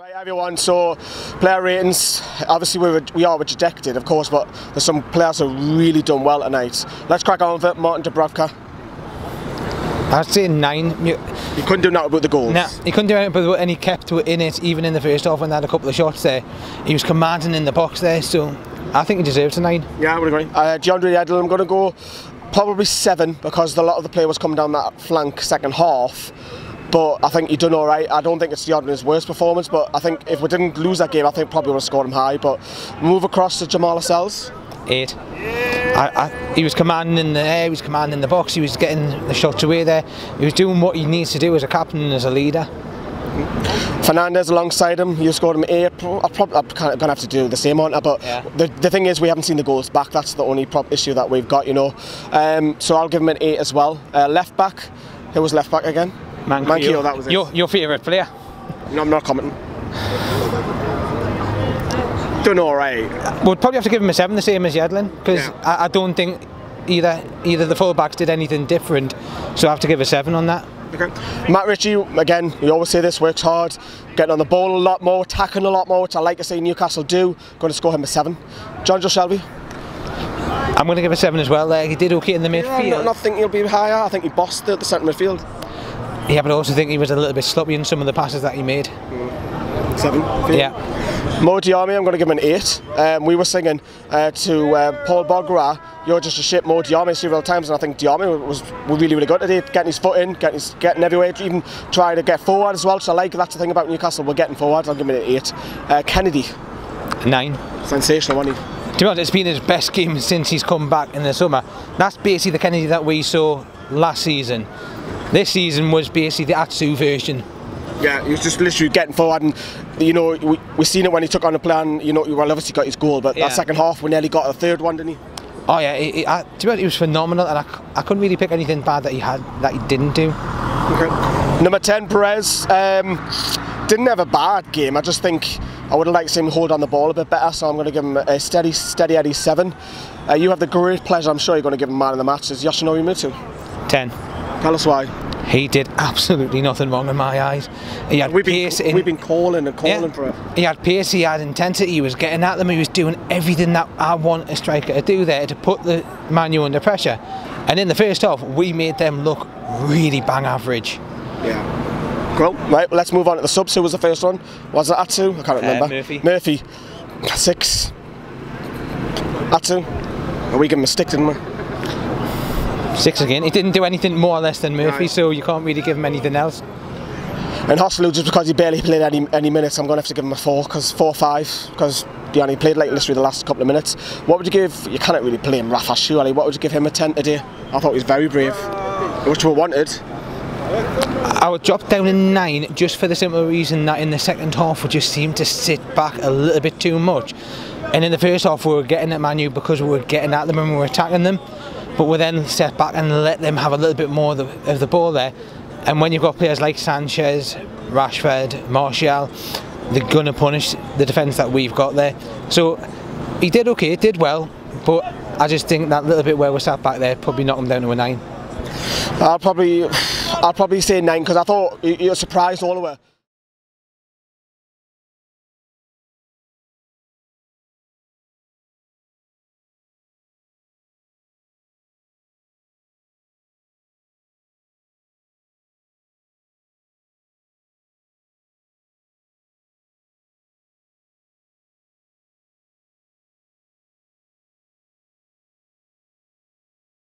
Right everyone, so player ratings, obviously we are rejected of course, but there's some players who have really done well tonight. Let's crack on with it. Martin Dubravka. I'd say 9. You couldn't do that about the goals. Nah, he couldn't do anything, and he kept in it even in the first half when they had a couple of shots there. He was commanding in the box there, so I think he deserves a 9. Yeah, I would agree. DeAndre Edel, I'm going to go probably 7 because a lot of the play was coming down that flank second half. But I think he done alright. I don't think it's DeAndre's worst performance, but I think if we didn't lose that game, I think probably would have scored him high. But move across to Jamal Lascelles. 8. He was commanding in the air, he was commanding in the box, he was getting the shots away there. He was doing what he needs to do as a captain and as a leader. Fernandez alongside him, you scored him 8. I'm going to have to do the same on it, but yeah. The thing is we haven't seen the goals back. That's the only issue that we've got, you know. So I'll give him an 8 as well. Left back, who was left back again? Mankio, that was it. Your favourite player? No, I'm not commenting. Done alright. We'll probably have to give him a 7, the same as Yedlin, because yeah. I don't think either the full-backs did anything different, so I have to give a 7 on that. Okay. Matt Ritchie, again, we always say this, works hard, getting on the ball a lot more, attacking a lot more, which I like to see Newcastle do. Going to score him a 7. John Joe Shelby? I'm going to give a 7 as well. He did okay in the midfield. Yeah, I don't think he'll be higher. I think he bossed the centre midfield. Yeah, but I also think he was a little bit sloppy in some of the passes that he made. 7? Yeah. Mo Diame, I'm going to give him an 8. We were singing to Paul Bogra, "You're just a shit, Mo Diame," several times, and I think Diame was really, really good today, getting his foot in, getting everywhere, even trying to get forward as well. So I like that's the thing about Newcastle, we're getting forward. I'll give him an 8. Kennedy. 9. Sensational, wasn't he? To be honest, it's been his best game since he's come back in the summer. That's basically the Kennedy that we saw last season. This season was basically the Atsu version. Yeah, he was just literally getting forward, and you know we seen it when he took on the plan. You know, well obviously got his goal, but that second half we nearly got a third one, didn't he? Oh yeah, to be honest, he was phenomenal, and I couldn't really pick anything bad that he didn't do. Okay. Number 10, Perez, didn't have a bad game. I just think I would have liked to see him hold on the ball a bit better, so I'm going to give him a steady Eddie 7. You have the great pleasure, I'm sure you're going to give him man of the match, is Yoshinori Mutu. 10. Tell us why. He did absolutely nothing wrong in my eyes. He had pace. We've been calling for it. He had pace, he had intensity, he was getting at them, he was doing everything that I want a striker to do there to put the Man U under pressure. And in the first half, we made them look really bang average. Yeah. Cool. Right, let's move on to the subs. Who was the first one? Was it Atsu? I can't remember. Murphy. 6. Atsu. We gave him a stick, didn't we? 6 again. He didn't do anything more or less than Murphy, so you can't really give him anything else. And Hosselu, just because he barely played any minutes, I'm going to have to give him a 4, because 4-5, because he only played like literally the last couple of minutes. What would you give? You can't really play him Rafa, surely. What would you give him a 10 today? I thought he was very brave, which we wanted. I would drop down a 9 just for the simple reason that in the second half we just seemed to sit back a little bit too much. And in the first half we were getting at Man U because we were getting at them and we were attacking them. But we then set back and let them have a little bit more of the ball there. And when you've got players like Sanchez, Rashford, Martial, they're going to punish the defence that we've got there. So he did okay, did well, but I just think that little bit where we sat back there probably knocked him down to a 9. I'll probably say 9 because I thought you were surprised all the way.